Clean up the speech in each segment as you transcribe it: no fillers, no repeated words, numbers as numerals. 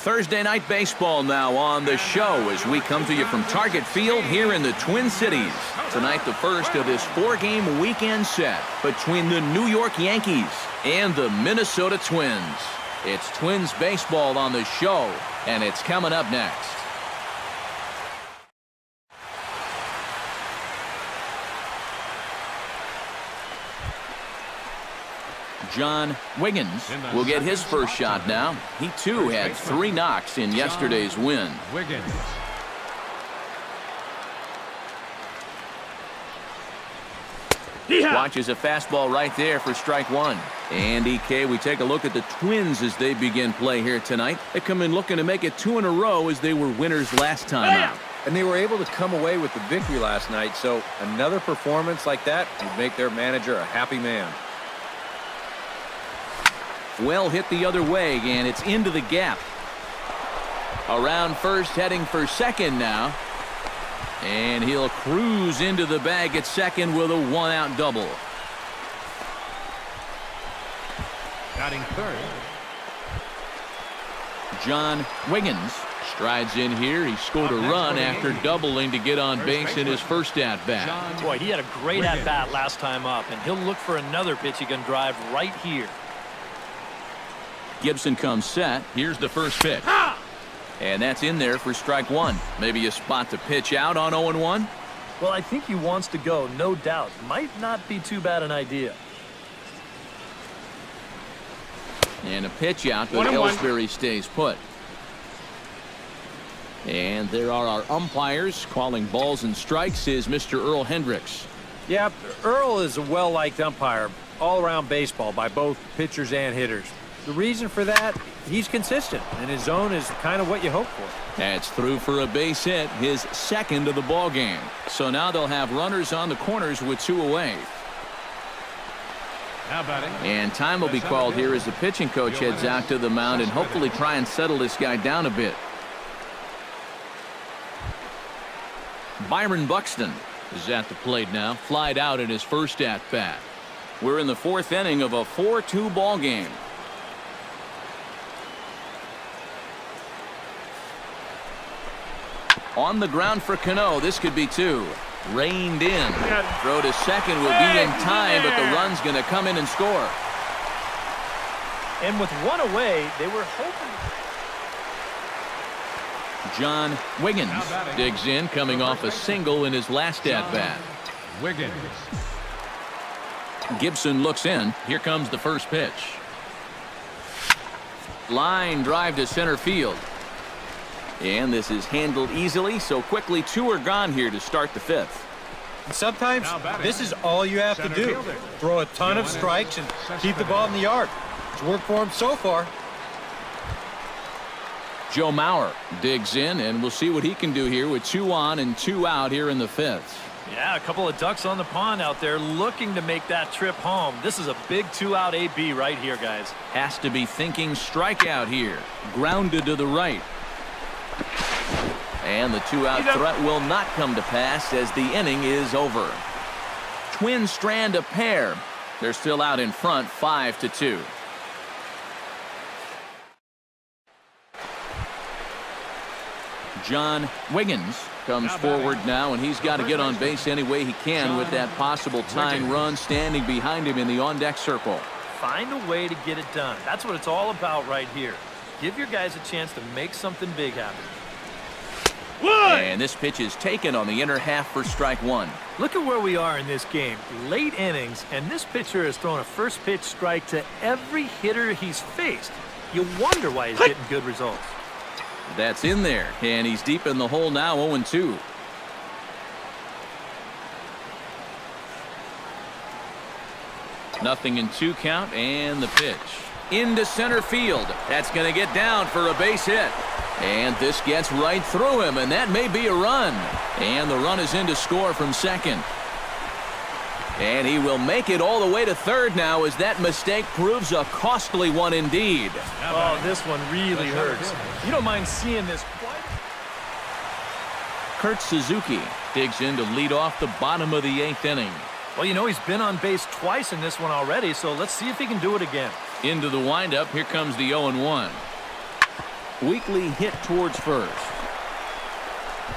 Thursday Night Baseball now on the show as we come to you from Target Field here in the Twin Cities. Tonight, the first of this 4-game weekend set between the New York Yankees and the Minnesota Twins. It's Twins baseball on the show, and it's coming up next. John Wiggins will get his first shot now. He, too, had 3 knocks in yesterday's win. Wiggins. Watches a fastball right there for strike 1. And EK, we take a look at the Twins as they begin play here tonight. They come in looking to make it 2 in a row as they were winners last time out. And they were able to come away with the victory last night, so another performance like that would make their manager a happy man. Well hit the other way, and it's into the gap. Around first, heading for second now. And he'll cruise into the bag at second with a 1-out double. Batting third. John Wiggins strides in here. He scored a run after doubling to get on base in his first at-bat. Boy, he had a great at-bat last time up, and he'll look for another pitch he can drive right here. Gibson comes set. Here's the first pitch. And that's in there for strike 1. Maybe a spot to pitch out on 0-1. Well, I think he wants to go, no doubt. Might not be too bad an idea. And a pitch out, but Ellsbury stays put. And there are our umpires calling balls and strikes is Mr. Earl Hendricks. Yeah, Earl is a well-liked umpire all around baseball by both pitchers and hitters. The reason for that, he's consistent, and his zone is kind of what you hope for. That's through for a base hit, his second of the ball game. So now they'll have runners on the corners with 2 away. Now batting. And time will be called here as the pitching coach heads out to the mound and hopefully try and settle this guy down a bit. Byron Buxton is at the plate now, flied out in his first at-bat. We're in the 4th inning of a 4-2 ball game. On the ground for Cano. This could be 2. Reined in. Throw to second will be in time, but the run's going to come in and score. And with 1 away, they were hoping. John Wiggins digs in, coming off a single in his last at-bat. Wiggins. Gibson looks in. Here comes the first pitch. Line drive to center field. And this is handled easily, so quickly 2 are gone here to start the 5th. And sometimes this is all you have to do. Throw a ton of strikes and keep the ball in the yard. It's worked for him so far. Joe Mauer digs in, and we'll see what he can do here with 2 on and 2 out here in the 5th. Yeah, a couple of ducks on the pond out there looking to make that trip home. This is a big 2-out AB right here, guys. Has to be thinking strikeout here. Grounded to the right. And the 2-out threat will not come to pass as the inning is over. Twins strand a pair. They're still out in front, 5-2. John Wiggins comes forward now, and he's got to get on base any way he can with that possible tying run standing behind him in the on-deck circle. Find a way to get it done. That's what it's all about right here. Give your guys a chance to make something big happen. And this pitch is taken on the inner half for strike 1. Look at where we are in this game. Late innings, and this pitcher has thrown a first pitch strike to every hitter he's faced. You wonder why he's getting good results. That's in there, and he's deep in the hole now, 0-2. Nothing in 2 count, and the pitch. Into center field. That's going to get down for a base hit. And this gets right through him, and that may be a run. And the run is in to score from second. And he will make it all the way to third now as that mistake proves a costly one indeed. Oh, this one really hurts. You don't mind seeing this. Kurt Suzuki digs in to lead off the bottom of the 8th inning. Well, you know, he's been on base twice in this one already, so let's see if he can do it again. Into the windup. Here comes the 0-1. Weekly hit towards first.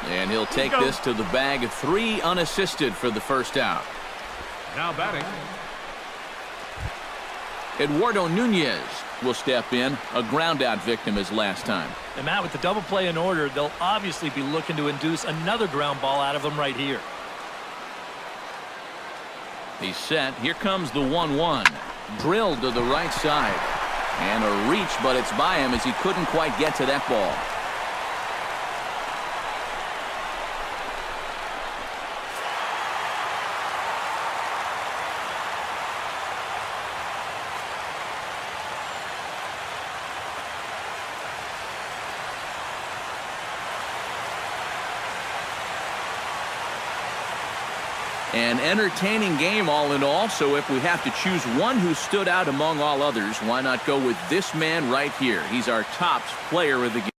And he'll take this to the bag. 3 unassisted for the first out. Now batting. Eduardo Nunez will step in. A ground-out victim as last time. And Matt, with the double play in order, they'll obviously be looking to induce another ground ball out of him right here. He's set. Here comes the 1-1. Drilled to the right side. And a reach, but it's by him as he couldn't quite get to that ball. An entertaining game all in all, so if we have to choose one who stood out among all others, why not go with this man right here? He's our top player of the game.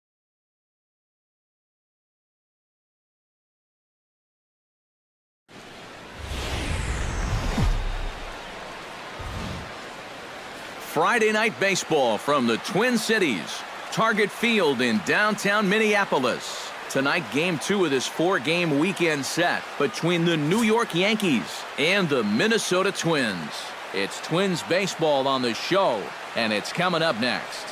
Friday night baseball from the Twin Cities. Target Field in downtown Minneapolis. Tonight, Game 2 of this 4-game weekend set between the New York Yankees and the Minnesota Twins. It's Twins baseball on the show, and it's coming up next.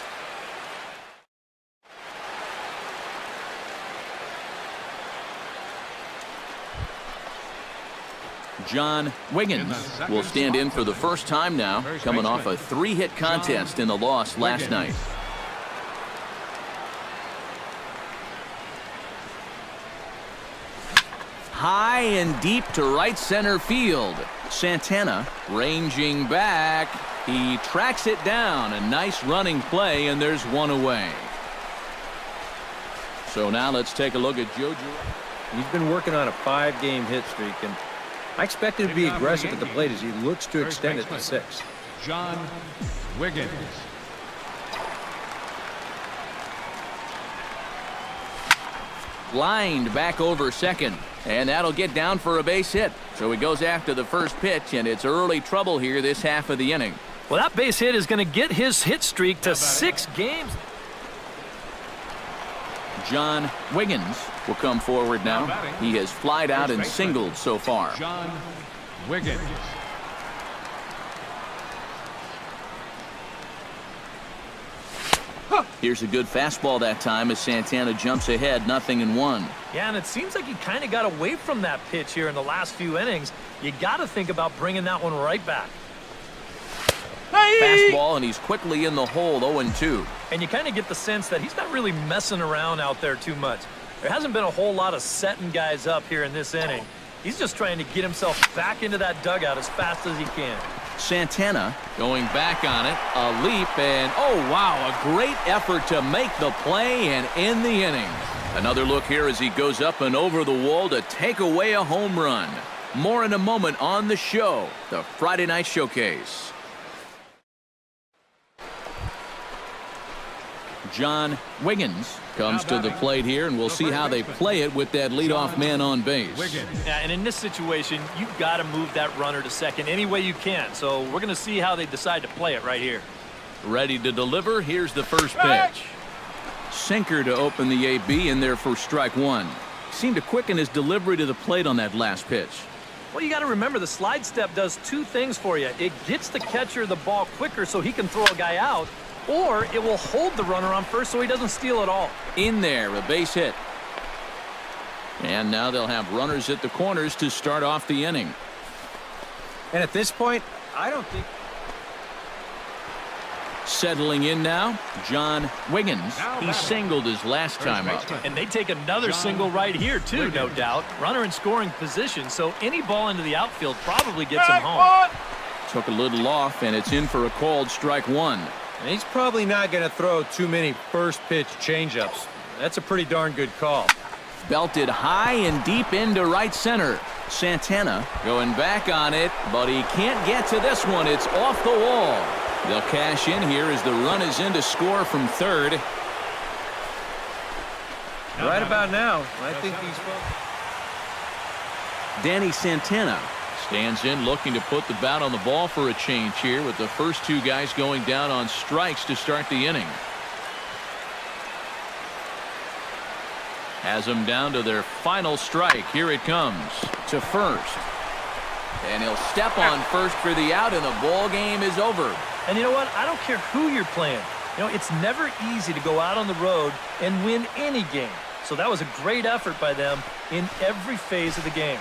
John Wiggins will stand in for the first time now, coming off a 3-hit contest in the loss last night. High and deep to right center field. Santana ranging back. He tracks it down. A nice running play, and there's one away. So now let's take a look at Joe Girardi. He's been working on a 5-game hit streak, and I expect him to be aggressive at the plate as he looks to extend it to 6. John Wiggins. Lined back over second, and that'll get down for a base hit. So he goes after the first pitch, and it's early trouble here this half of the inning. Well, that base hit is going to get his hit streak to 6 games. John Wiggins will come forward now. He has flied out and singled so far. John Wiggins. Here's a good fastball that time as Santana jumps ahead, 0-1. Yeah, and it seems like he kind of got away from that pitch here in the last few innings. You got to think about bringing that one right back. Fastball, and he's quickly in the hole, 0-2. And you kind of get the sense that he's not really messing around out there too much. There hasn't been a whole lot of setting guys up here in this inning. He's just trying to get himself back into that dugout as fast as he can. Santana going back on it, a leap, and oh wow, a great effort to make the play and end the inning. Another look here as he goes up and over the wall to take away a home run. More in a moment on the show, the Friday Night Showcase. John Wiggins comes to the plate here, and we'll see how they play it with that leadoff man on base. Yeah, and in this situation, you've got to move that runner to second any way you can. So we're going to see how they decide to play it right here. Ready to deliver. Here's the first pitch. Sinker to open the AB in there for strike 1. Seemed to quicken his delivery to the plate on that last pitch. Well, you got to remember the slide step does 2 things for you. It gets the catcher the ball quicker so he can throw a guy out, or it will hold the runner on first so he doesn't steal it all. In there, a base hit. And now they'll have runners at the corners to start off the inning. And at this point, I don't think... Settling in now, John Wiggins. He singled his last time up. And they take another single right here, too, no doubt. Runner in scoring position, so any ball into the outfield probably gets him home. Took a little off, and it's in for a called strike 1. And he's probably not going to throw too many first-pitch changeups. That's a pretty darn good call. Belted high and deep into right center. Santana going back on it, but he can't get to this one. It's off the wall. They'll cash in here as the run is in to score from third. Right about now, I think he's... Danny Santana stands in looking to put the bat on the ball for a change here with the first 2 guys going down on strikes to start the inning. Has them down to their final strike. Here it comes to first. And he'll step on first for the out, and the ball game is over. And you know what? I don't care who you're playing. You know, it's never easy to go out on the road and win any game. So that was a great effort by them in every phase of the game.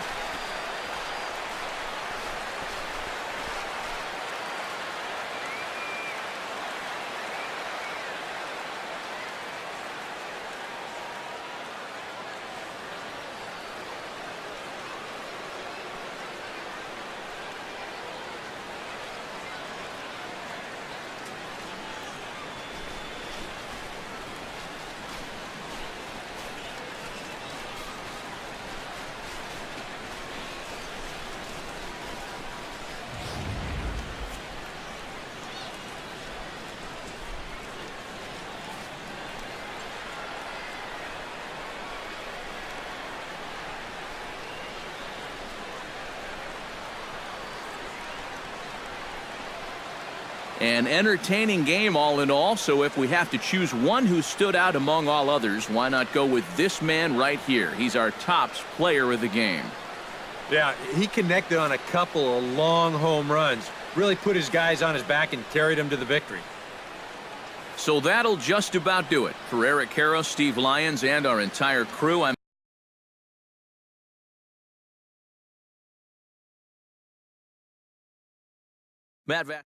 An entertaining game all in all, so if we have to choose one who stood out among all others, why not go with this man right here? He's our top player of the game. Yeah, he connected on a couple of long home runs. Really put his guys on his back and carried them to the victory. So that'll just about do it. For Eric Karros, Steve Lyons, and our entire crew, I'm Matt Vatt.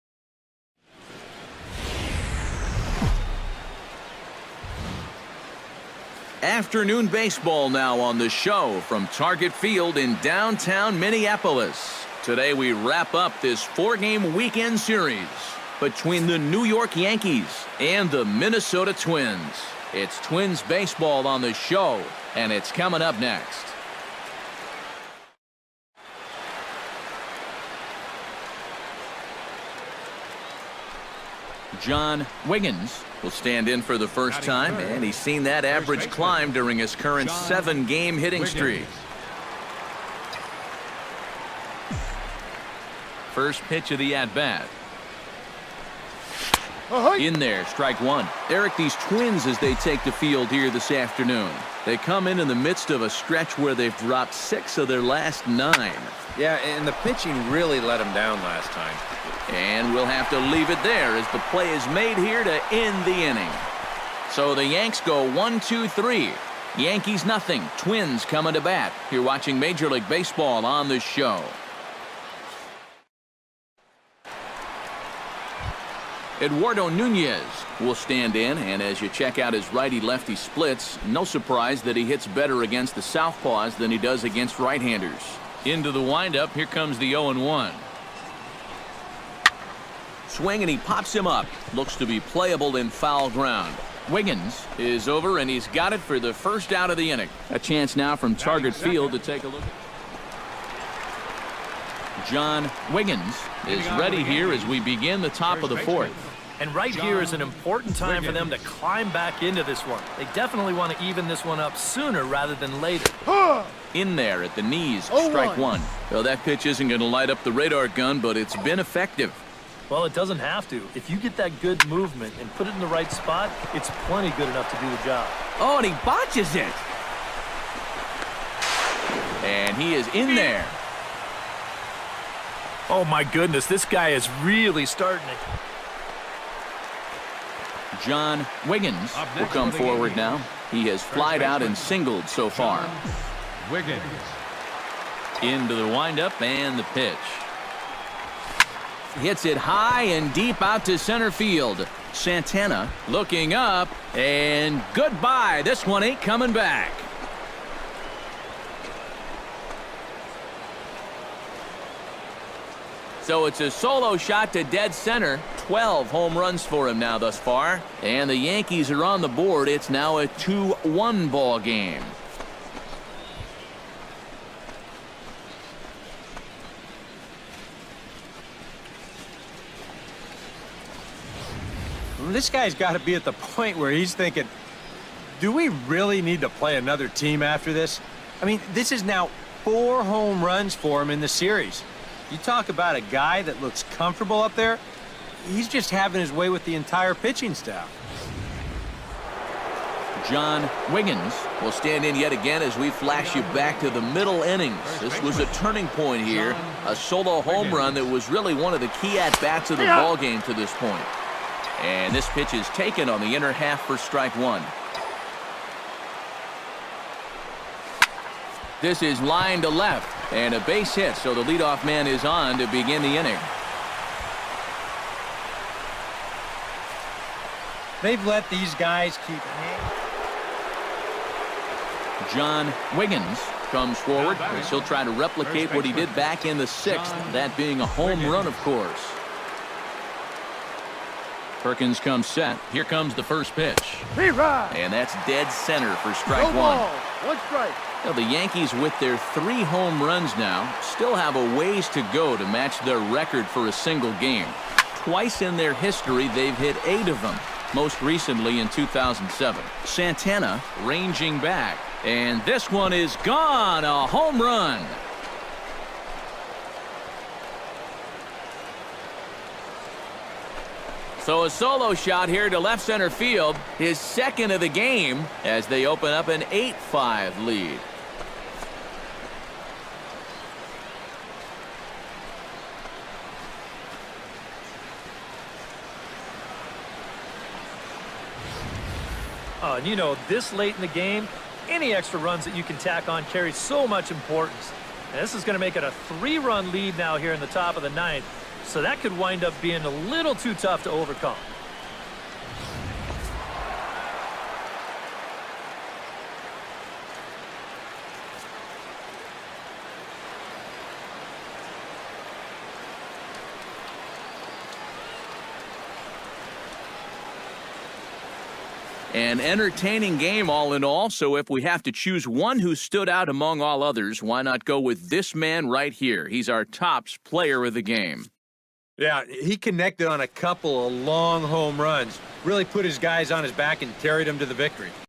Afternoon baseball now on the show from Target Field in downtown Minneapolis. Today we wrap up this 4-game weekend series between the New York Yankees and the Minnesota Twins. It's Twins baseball on the show, and it's coming up next. John Wiggins will stand in for the first time, and he's seen that average climb during his current 7-game hitting streak. First pitch of the at-bat. In there, strike one. Eric, these Twins, as they take the field here this afternoon, they come in the midst of a stretch where they've dropped 6 of their last 9. Yeah, and the pitching really let him down last time. And we'll have to leave it there as the play is made here to end the inning. So the Yanks go 1-2-3. Yankees nothing. Twins coming to bat. You're watching Major League Baseball on the show. Eduardo Nunez will stand in, and as you check out his righty-lefty splits, no surprise that he hits better against the southpaws than he does against right-handers. Into the windup, here comes the 0-1. Swing, and he pops him up. Looks to be playable in foul ground. Wiggins is over, and he's got it for the first out of the inning. A chance now from Target Field to take a look. John Wiggins is ready here as we begin the top of the 4th. And right here is an important time for them to climb back into this one. They definitely want to even this one up sooner rather than later. In there at the knees, strike one. Well, that pitch isn't going to light up the radar gun, but it's been effective. Well, it doesn't have to. If you get that good movement and put it in the right spot, it's plenty good enough to do the job. Oh, and he botches it. And he is in there. Oh, my goodness, this guy is really starting it. John Wiggins will come forward now. He has flied out and singled so far. Wiggins. Into the windup and the pitch. Hits it high and deep out to center field. Santana looking up, and goodbye. This one ain't coming back. So it's a solo shot to dead center. 12 home runs for him now thus far. And the Yankees are on the board. It's now a 2-1 ball game. This guy's got to be at the point where he's thinking, do we really need to play another team after this? I mean, this is now 4 home runs for him in the series. You talk about a guy that looks comfortable up there, he's just having his way with the entire pitching staff. John Wiggins will stand in yet again as we flash you back to the middle innings. This was a turning point here, a solo home run that was really one of the key at-bats of the ball game to this point. And this pitch is taken on the inner half for strike one. This is line to left, and a base hit, so the leadoff man is on to begin the inning. They've let these guys keep hanging. John Wiggins comes forward as he'll try to replicate what he did back in the sixth, that being a home run, of course. Perkins comes set. Here comes the first pitch. And that's dead center for strike one. One strike. Now, the Yankees, with their 3 home runs now, still have a ways to go to match their record for a single game. Twice in their history, they've hit 8 of them, most recently in 2007. Santana ranging back, and this one is gone, a home run. So a solo shot here to left center field, his second of the game, as they open up an 8-5 lead. And you know, this late in the game, any extra runs that you can tack on carries so much importance. And this is going to make it a 3-run lead now here in the top of the 9th. So that could wind up being a little too tough to overcome. An entertaining game all in all, so if we have to choose one who stood out among all others, why not go with this man right here? He's our tops player of the game. Yeah, he connected on a couple of long home runs, really put his guys on his back and carried them to the victory.